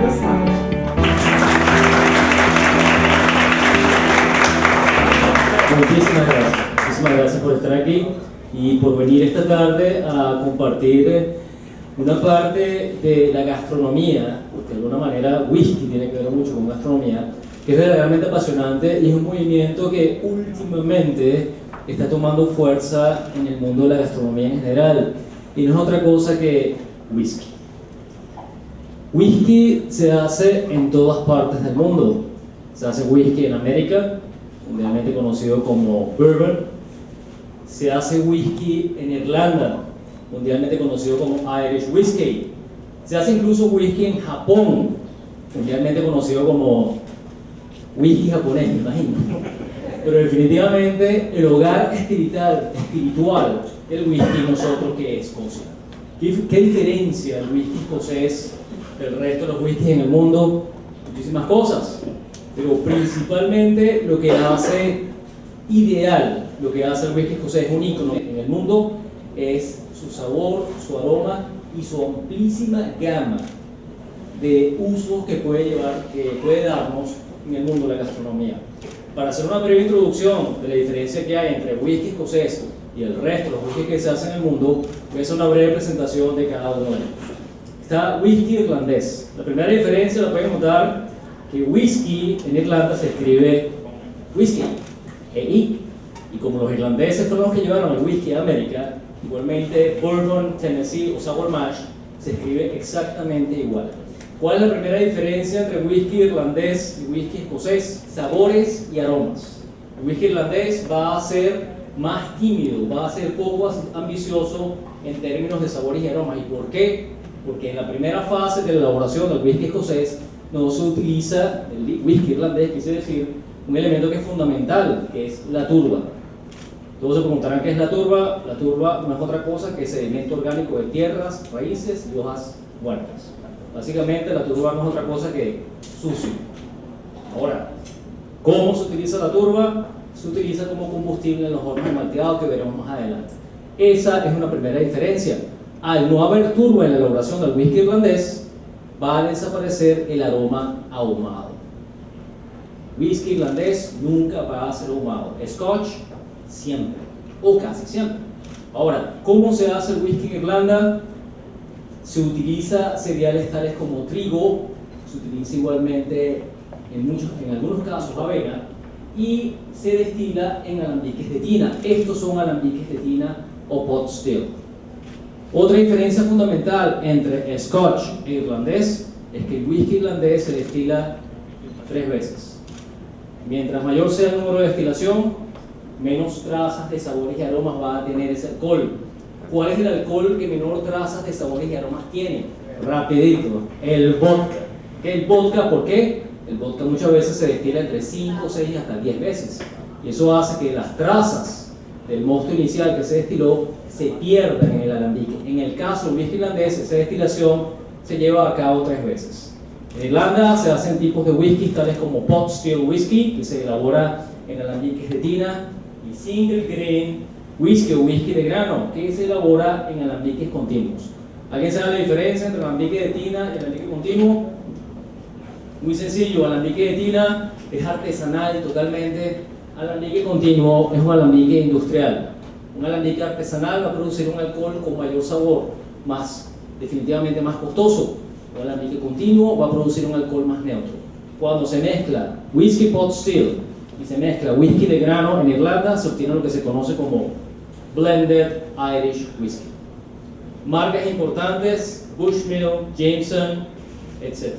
Fernando Sánchez. Muchísimas gracias por estar aquí y por venir esta tarde a compartir una parte de la gastronomía, porque de alguna manera whisky tiene que ver mucho con gastronomía, que es verdaderamente apasionante y es un movimiento que últimamente está tomando fuerza en el mundo de la gastronomía en general, y no es otra cosa que whisky. Whisky se hace en todas partes del mundo. Se hace whisky en América, mundialmente conocido como bourbon. Se hace whisky en Irlanda, mundialmente conocido como Irish Whiskey. Se hace incluso whisky en Japón, mundialmente conocido como whisky japonés, me imagino. Pero definitivamente el hogar espiritual del whisky nosotros, que es Escocia. ¿Qué diferencia el whisky escocés del resto de los whiskies en el mundo? Muchísimas cosas, pero principalmente lo que hace ideal, lo que hace el whisky escocés un ícono en el mundo, es su sabor, su aroma y su amplísima gama de usos que puede darnos en el mundo de la gastronomía. Para hacer una breve introducción de la diferencia que hay entre el whisky escocés y el resto de los whiskies que se hacen en el mundo, voy a hacer una breve presentación de cada uno de ellos. Está whisky irlandés. La primera diferencia la pueden notar que whisky en Irlanda se escribe whisky, E-I, y como los irlandeses fueron los que llevaron el whisky a América, igualmente bourbon, Tennessee o sour mash se escribe exactamente igual. ¿Cuál es la primera diferencia entre whisky irlandés y whisky escocés? Sabores y aromas. El whisky irlandés va a ser más tímido, va a ser poco ambicioso en términos de sabores y aromas. ¿Y por qué? Porque en la primera fase de la elaboración del whisky escocés no se utiliza el whisky irlandés, quise decir, un elemento que es fundamental, que es la turba. Todos se preguntarán qué es la turba. La turba no es otra cosa que sedimento orgánico de tierras, raíces y hojas muertas. Básicamente la turba no es otra cosa que sucio. Ahora, ¿cómo se utiliza la turba? Se utiliza como combustible en los hornos de malteado que veremos más adelante. Esa es una primera diferencia. Al no haber turba en la elaboración del whisky irlandés, va a desaparecer el aroma ahumado. Whisky irlandés nunca va a ser ahumado. Scotch, siempre, o casi siempre. Ahora, ¿cómo se hace el whisky en Irlanda? Se utiliza cereales tales como trigo, se utiliza igualmente en algunos casos avena, y se destila en alambiques de tina. Estos son alambiques de tina o pot still. Otra diferencia fundamental entre Scotch e irlandés es que el whisky irlandés se destila 3 veces. Mientras mayor sea el número de destilación, menos trazas de sabores y aromas va a tener ese alcohol. ¿Cuál es el alcohol que menor trazas de sabores y aromas tiene? Rapidito, el vodka. ¿El vodka por qué? El vodka muchas veces se destila entre 5, 6 y hasta 10 veces. Y eso hace que las trazas del mosto inicial que se destiló se pierdan en el alambique. En el caso del whisky irlandés, esa destilación se lleva a cabo 3 veces. En Irlanda se hacen tipos de whisky tales como pot still whisky, que se elabora en alambiques de tina, y single grain whisky o whisky de grano, que se elabora en alambiques continuos. ¿Alguien sabe la diferencia entre alambique de tina y alambique continuo? Muy sencillo, alambique de tina es artesanal totalmente, alambique continuo es un alambique industrial. Un alambique artesanal va a producir un alcohol con mayor sabor, definitivamente más costoso. Un alambique continuo va a producir un alcohol más neutro. Cuando se mezcla whisky pot still y se mezcla whisky de grano en Irlanda, se obtiene lo que se conoce como blended Irish whiskey. Marcas importantes: Bushmill, Jameson, etc.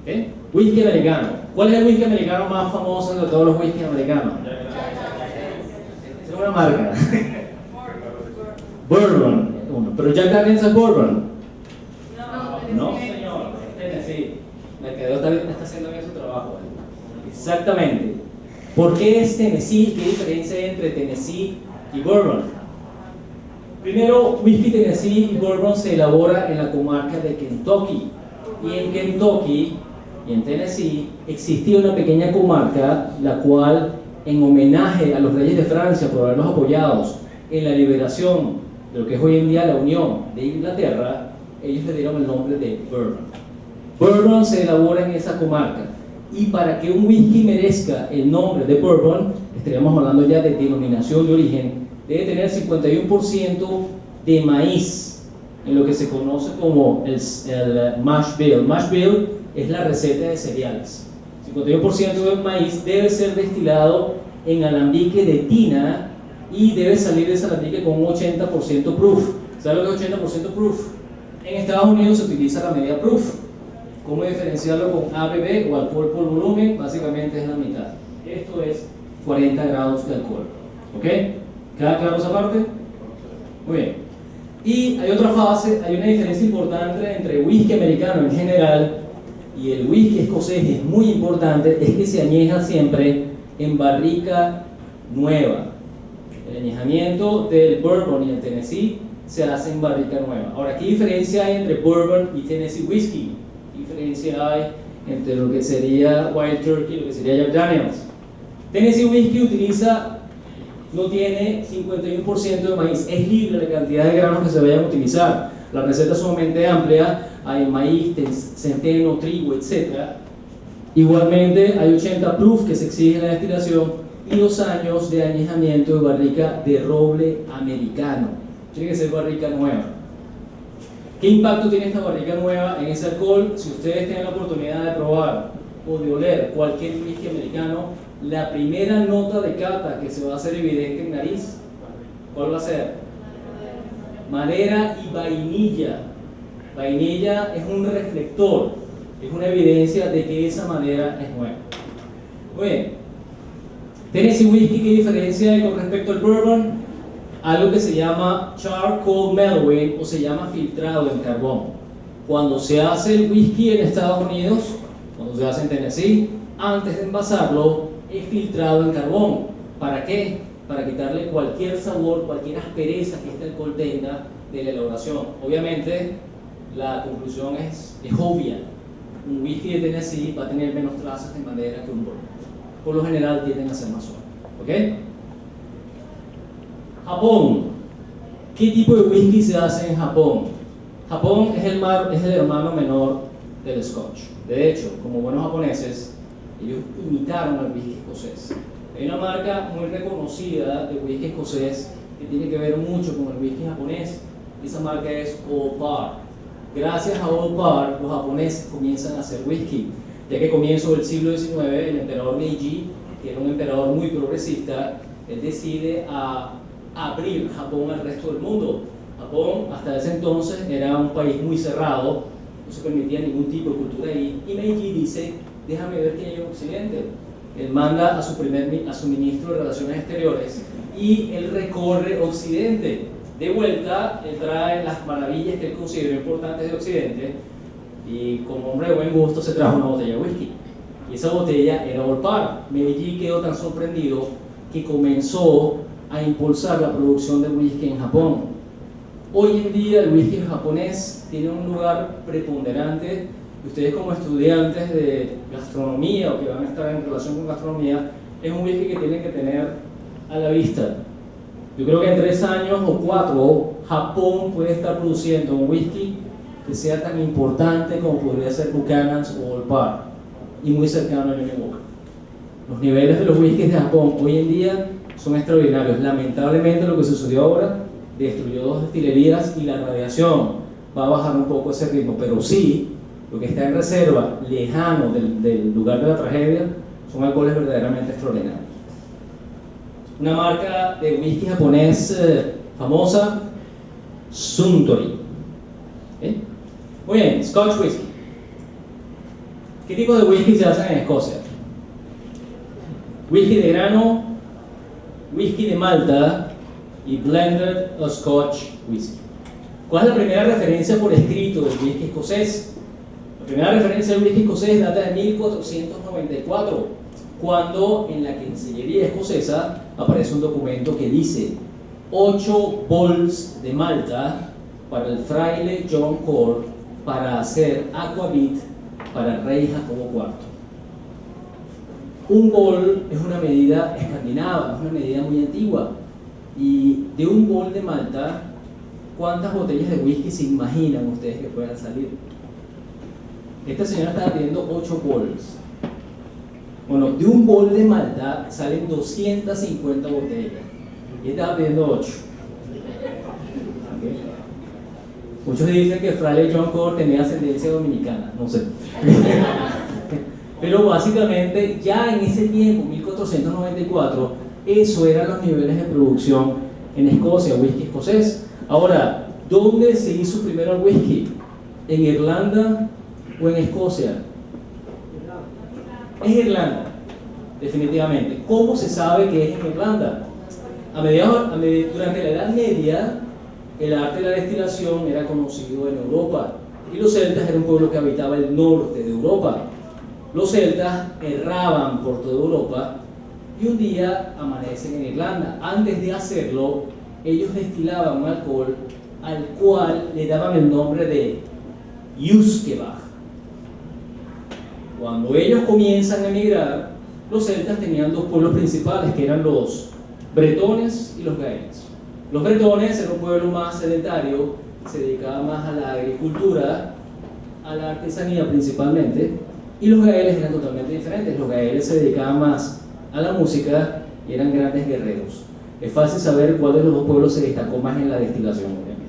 ¿Okay? Whisky americano. ¿Cuál es el whisky americano más famoso de todos los whiskies americanos? Es una marca. Bourbon. Pero Jack Daniels es bourbon. No, señor. Tennessee. Mercadeo está haciendo bien su trabajo. Exactamente. ¿Por qué es Tennessee? ¿Qué diferencia hay entre Tennessee y bourbon? Primero, whisky Tennessee y bourbon se elabora en la comarca de Kentucky. Y en Kentucky y en Tennessee existía una pequeña comarca, la cual, en homenaje a los reyes de Francia por haberlos apoyados en la liberación de lo que es hoy en día la Unión de Inglaterra, ellos le dieron el nombre de bourbon. Bourbon se elabora en esa comarca. Y para que un whisky merezca el nombre de Bourbon, estaríamos hablando ya de denominación de origen, debe tener 51% de maíz, en lo que se conoce como el mash bill. Mash bill es la receta de cereales. 51% del maíz debe ser destilado en alambique de tina y debe salir de ese alambique con un 80% proof. ¿Sabe lo que es 80% proof? En Estados Unidos se utiliza la media proof. ¿Cómo diferenciarlo con ABV o alcohol por volumen? Básicamente es la mitad. Esto es 40 grados de alcohol. ¿Ok? ¿Queda claro esa parte? Muy bien. Y hay otra fase, hay una diferencia importante entre whisky americano en general y el whisky escocés, es muy importante, es que se añeja siempre en barrica nueva. El añejamiento del bourbon y el Tennessee se hace en barrica nueva. Ahora, ¿qué diferencia hay entre bourbon y Tennessee whiskey? ¿Qué diferencia hay entre lo que sería Wild Turkey y lo que sería Jack Daniels? Tennessee whiskey no tiene 51% de maíz, es libre la cantidad de granos que se vayan a utilizar. La receta es sumamente amplia, hay maíz, centeno, trigo, etc. Igualmente hay 80 proof que se exige en la destilación y 2 años de añejamiento de barrica de roble americano. Tiene que ser barrica nueva. ¿Qué impacto tiene esta barrica nueva en ese alcohol? Si ustedes tienen la oportunidad de probar o de oler cualquier whisky americano, la primera nota de cata que se va a hacer evidente en nariz, ¿cuál va a ser? Madera y vainilla. Vainilla es un reflector, es una evidencia de que esa madera es nueva. Muy bien. Tennessee Whiskey, ¿qué diferencia hay con respecto al bourbon? Algo que se llama charcoal mellowing o se llama filtrado en carbón. Cuando se hace el whisky en Estados Unidos, cuando se hace en Tennessee, antes de envasarlo, es filtrado en carbón. ¿Para qué? Para quitarle cualquier sabor, cualquier aspereza que este alcohol tenga de la elaboración. Obviamente, la conclusión es obvia. Un whisky de Tennessee va a tener menos trazas de madera que un bourbon. Por lo general tienden a ser más suaves. ¿Ok? Japón. ¿Qué tipo de whisky se hace en Japón? Japón es el hermano menor del Scotch. De hecho, como buenos japoneses, ellos imitaron al whisky escocés. Hay una marca muy reconocida de whisky escocés que tiene que ver mucho con el whisky japonés. Esa marca es Old Parr. Gracias a Old Parr, los japoneses comienzan a hacer whisky, ya que comienzo del siglo XIX, el emperador Meiji, que era un emperador muy progresista, él decide abrir Japón al resto del mundo. Japón hasta ese entonces era un país muy cerrado, no se permitía ningún tipo de cultura ahí, y Meiji dice, déjame ver qué hay en Occidente. Él manda a su ministro de Relaciones Exteriores y él recorre Occidente. De vuelta, él trae las maravillas que él consideró importantes de Occidente y como hombre de buen gusto se trajo una botella de whisky. Y esa botella era Old Parr. Meiji quedó tan sorprendido que comenzó a impulsar la producción de whisky en Japón. Hoy en día el whisky japonés tiene un lugar preponderante. Ustedes como estudiantes de gastronomía o que van a estar en relación con gastronomía, es un whisky que tienen que tener a la vista. Yo creo que en 3 años o 4, Japón puede estar produciendo un whisky que sea tan importante como podría ser Buchanan's o Old Parr, y muy cercano a Johnnie Walker. Los niveles de los whiskies de Japón hoy en día son extraordinarios. Lamentablemente lo que sucedió ahora destruyó 2 destilerías y la radiación va a bajar un poco ese ritmo, pero sí, lo que está en reserva, lejano del lugar de la tragedia, son alcoholes verdaderamente extraordinarios. Una marca de whisky japonés famosa, Suntory. Muy bien, Scotch whisky. ¿Qué tipo de whisky se hacen en Escocia? Whisky de grano, whisky de malta y blended o Scotch whisky. ¿Cuál es la primera referencia por escrito del whisky escocés? La primera referencia del whisky escocés data de 1494, cuando en la Cancillería escocesa aparece un documento que dice 8 bols de malta para el fraile John Core para hacer aquavit para el rey Jacobo IV. Un bol es una medida escandinava, es una medida muy antigua, y de un bol de malta, ¿cuántas botellas de whisky se imaginan ustedes que puedan salir? Esta señora estaba pidiendo 8 bols. Bueno, de un bol de Malta salen 250 botellas. Y estaba pidiendo 8. ¿Okay? Muchos dicen que Fraile John Core tenía ascendencia dominicana, no sé. Pero básicamente ya en ese tiempo, 1494, eso eran los niveles de producción en Escocia, whisky escocés. Ahora, ¿dónde se hizo primero el whisky? ¿En Irlanda o en Escocia? Es Irlanda, definitivamente. ¿Cómo se sabe que es en Irlanda? Durante la Edad Media, el arte de la destilación era conocido en Europa y los celtas eran un pueblo que habitaba el norte de Europa. Los celtas erraban por toda Europa y un día amanecen en Irlanda. Antes de hacerlo, ellos destilaban un alcohol al cual le daban el nombre de Uisgeach. Cuando ellos comienzan a emigrar, los celtas tenían dos pueblos principales, que eran los bretones y los gaeles. Los bretones eran un pueblo más sedentario, se dedicaba más a la agricultura, a la artesanía principalmente, y los gaeles eran totalmente diferentes. Los gaeles se dedicaban más a la música y eran grandes guerreros. Es fácil saber cuál de los dos pueblos se destacó más en la destilación, obviamente.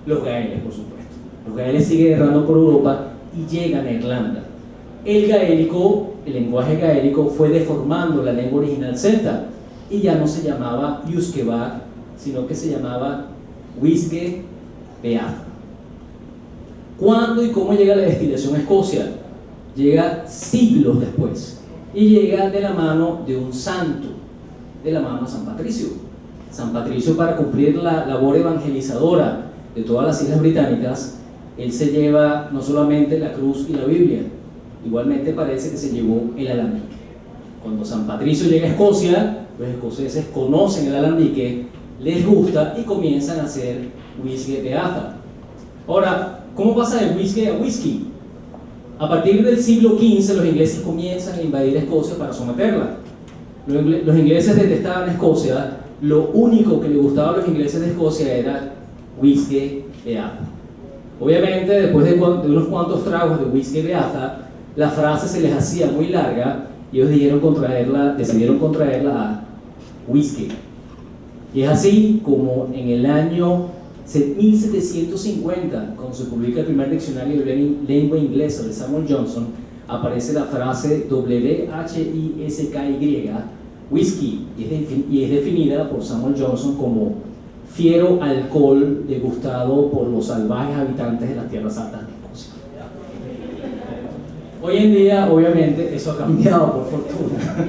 Los gaeles, por supuesto. Los gaeles siguen errando por Europa y llegan a Irlanda. El gaélico, el lenguaje gaélico, fue deformando la lengua original celta y ya no se llamaba Uisgeach, sino que se llamaba Uisgeach. ¿Cuándo y cómo llega la destilación a Escocia? Llega siglos después y llega de la mano de un santo, de la mano de San Patricio. San Patricio, para cumplir la labor evangelizadora de todas las islas británicas, él se lleva no solamente la cruz y la Biblia, igualmente parece que se llevó el alambique. Cuando San Patricio llega a Escocia, los escoceses conocen el alambique, les gusta y comienzan a hacer Uisgeach. Ahora, ¿cómo pasa de whisky a whisky? A partir del siglo XV, los ingleses comienzan a invadir Escocia para someterla. Los ingleses detestaban Escocia, lo único que les gustaba a los ingleses de Escocia era Uisgeach. Obviamente, después de unos cuantos tragos de Uisgeach, la frase se les hacía muy larga y ellos decidieron contraerla a whisky. Y es así como en el año 1750, cuando se publica el primer diccionario de lengua inglesa de Samuel Johnson, aparece la frase WHISKY, whisky, y es definida por Samuel Johnson como fiero alcohol degustado por los salvajes habitantes de las tierras altas de Escocia. Hoy en día, obviamente, eso ha cambiado por fortuna.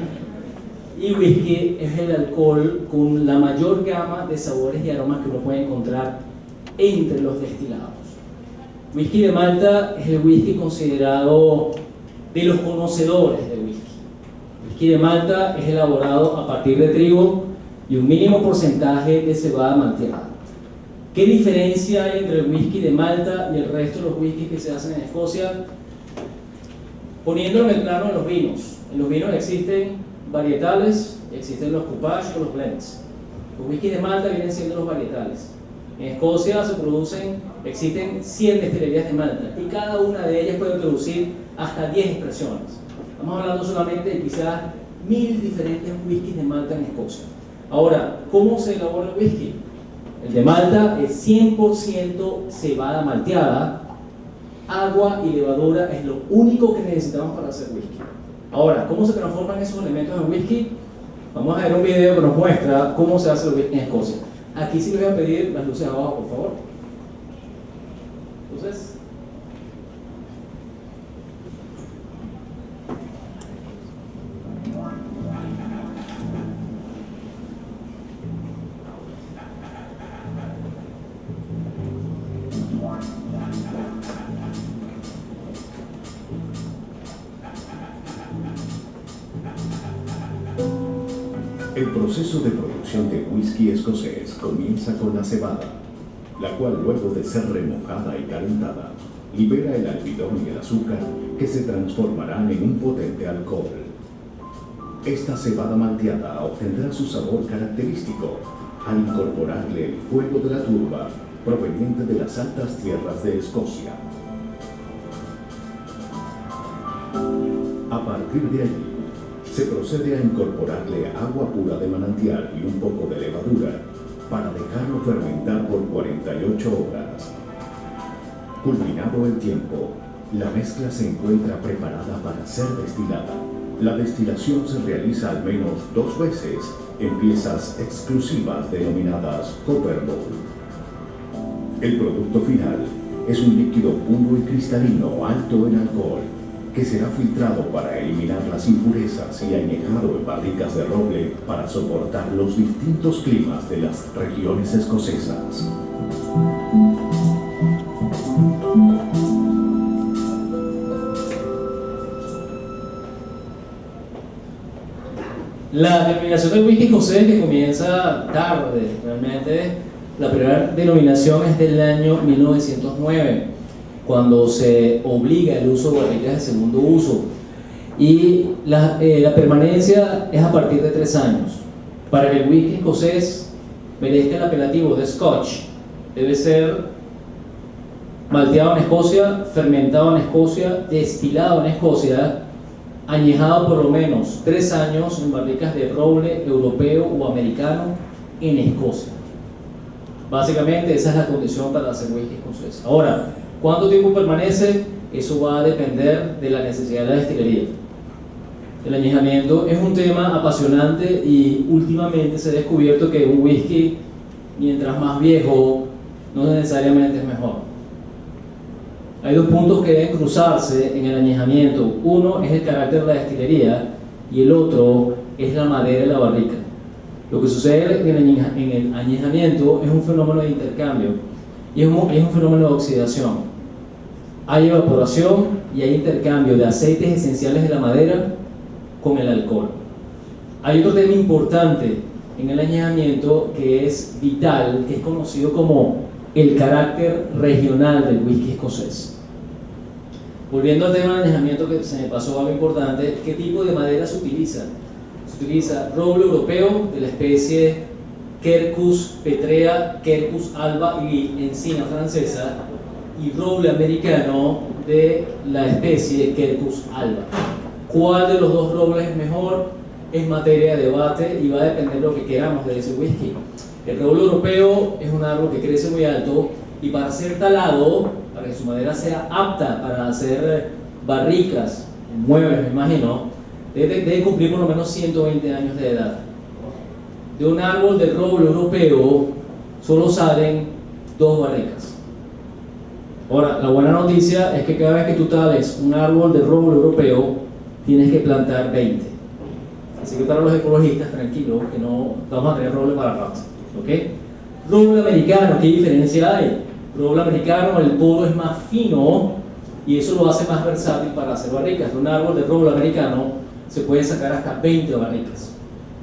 Y whisky es el alcohol con la mayor gama de sabores y aromas que uno puede encontrar entre los destilados. Whisky de Malta es el whisky considerado de los conocedores de whisky. Whisky de Malta es elaborado a partir de trigo y un mínimo porcentaje de cebada malteada. ¿Qué diferencia hay entre el whisky de Malta y el resto de los whiskies que se hacen en Escocia? Poniéndolo en el plano de los vinos. En los vinos existen varietales, existen los coupage o los blends. Los whisky de Malta vienen siendo los varietales. En Escocia existen 100 destilerías de Malta y cada una de ellas puede producir hasta 10 expresiones. Estamos hablando solamente de quizás 1000 diferentes whiskies de Malta en Escocia. Ahora, ¿cómo se elabora el whisky? El de Malta es 100% cebada malteada, agua y levadura es lo único que necesitamos para hacer whisky. Ahora, ¿cómo se transforman esos elementos en whisky? Vamos a ver un video que nos muestra cómo se hace el whisky en Escocia. Aquí sí les voy a pedir las luces abajo, por favor. Entonces, el proceso de producción de whisky escocés comienza con la cebada, la cual luego de ser remojada y calentada, libera el almidón y el azúcar que se transformarán en un potente alcohol. Esta cebada malteada obtendrá su sabor característico al incorporarle el fuego de la turba proveniente de las altas tierras de Escocia. partir de allí, se procede a incorporarle agua pura de manantial y un poco de levadura para dejarlo fermentar por 48 horas. Culminado el tiempo, la mezcla se encuentra preparada para ser destilada. La destilación se realiza al menos 2 veces en piezas exclusivas denominadas copper bowl. El producto final es un líquido puro y cristalino alto en alcohol que será filtrado para eliminar las impurezas y añejado en barricas de roble para soportar los distintos climas de las regiones escocesas. La denominación del whisky escocés, que comienza tarde, realmente la primera denominación es del año 1909, cuando se obliga el uso de barricas de segundo uso, y la permanencia es a partir de 3 años. Para que el whisky escocés merezca el apelativo de Scotch, debe ser malteado en Escocia, fermentado en Escocia, destilado en Escocia, añejado por lo menos 3 años en barricas de roble europeo o americano en Escocia. Básicamente esa es la condición para hacer whisky escocés. Ahora, ¿cuánto tiempo permanece? Eso va a depender de la necesidad de la destilería. El añejamiento es un tema apasionante y últimamente se ha descubierto que un whisky, mientras más viejo, no necesariamente es mejor. Hay 2 puntos que deben cruzarse en el añejamiento. Uno es el carácter de la destilería y el otro es la madera de la barrica. Lo que sucede en el añejamiento es un fenómeno de intercambio y es un fenómeno de oxidación. Hay evaporación y hay intercambio de aceites esenciales de la madera con el alcohol. Hay otro tema importante en el añejamiento que es vital, que es conocido como el carácter regional del whisky escocés. Volviendo al tema del añejamiento, que se me pasó algo importante, ¿qué tipo de madera se utiliza? Se utiliza roble europeo de la especie Quercus petrea, Quercus alba y encina francesa, y roble americano de la especie Quercus alba. ¿Cuál de los 2 robles es mejor? Es materia de debate y va a depender de lo que queramos de ese whisky. El roble europeo es un árbol que crece muy alto y para ser talado, para que su madera sea apta para hacer barricas, muebles, me imagino, debe cumplir por lo menos 120 años de edad. De un árbol de roble europeo solo salen 2 barricas. Ahora, la buena noticia es que cada vez que tú tales un árbol de roble europeo, tienes que plantar 20. Así que para los ecologistas, tranquilos, que no vamos a tener roble para rato. ¿Okay? Roble americano, ¿qué diferencia hay? Roble americano, el podo es más fino y eso lo hace más versátil para hacer barricas. De un árbol de roble americano se pueden sacar hasta 20 barricas.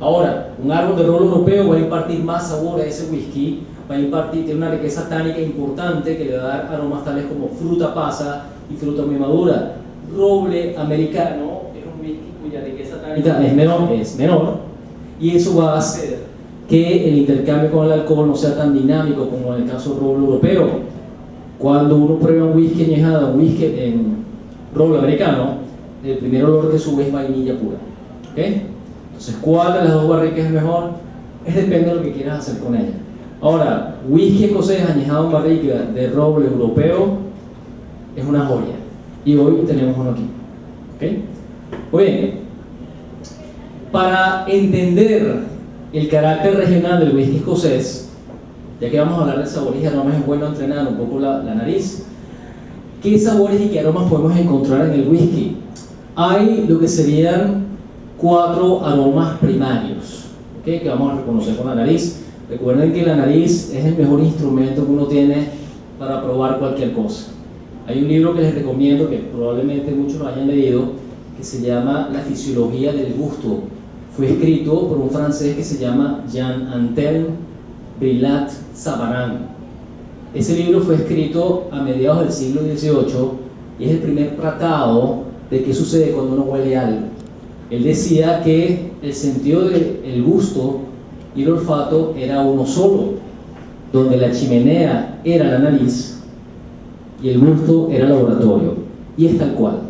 Ahora, un árbol de roble europeo va a impartir más sabor a ese whisky, tiene una riqueza tánica importante que le va a dar aromas tales como fruta pasa y fruta muy madura. Roble americano es un whisky cuya riqueza tánica es menor y eso va a hacer que el intercambio con el alcohol no sea tan dinámico como en el caso del roble europeo. Cuando uno prueba un whisky añejado, un whisky en roble americano, el primer olor que sube es vainilla pura. ¿Okay? Entonces, ¿cuál de las 2 barricas es mejor? Depende de lo que quieras hacer con ella. Ahora, whisky escocés añejado en barrica de roble europeo es una joya. Y hoy tenemos uno aquí. ¿Okay? Muy bien. Para entender el carácter regional del whisky escocés, ya que vamos a hablar de sabores y aromas, es bueno entrenar un poco la nariz. ¿Qué sabores y qué aromas podemos encontrar en el whisky? Hay lo que serían 4 aromas primarios, ¿okay? Que vamos a reconocer con la nariz. Recuerden que la nariz es el mejor instrumento que uno tiene para probar cualquier cosa. Hay un libro que les recomiendo, que probablemente muchos lo hayan leído, que se llama La fisiología del gusto. Fue escrito por un francés que se llama Jean-Antoine Brillat-Savarin. Ese libro fue escrito a mediados del siglo XVIII y es el primer tratado de qué sucede cuando uno huele algo. Él decía que el sentido del gusto y el olfato era uno solo, donde la chimenea era la nariz y el gusto era el laboratorio. Y es tal cual.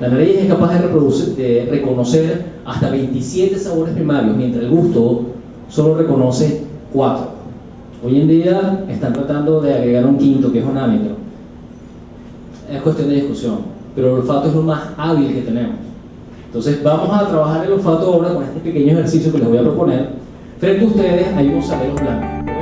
La nariz es capaz de reconocer hasta 27 sabores primarios, mientras el gusto solo reconoce 4. Hoy en día están tratando de agregar un quinto, que es un ámito. Es cuestión de discusión, pero el olfato es lo más hábil que tenemos. Entonces vamos a trabajar el olfato ahora con este pequeño ejercicio que les voy a proponer. Frente a ustedes hay unos aleros blancos.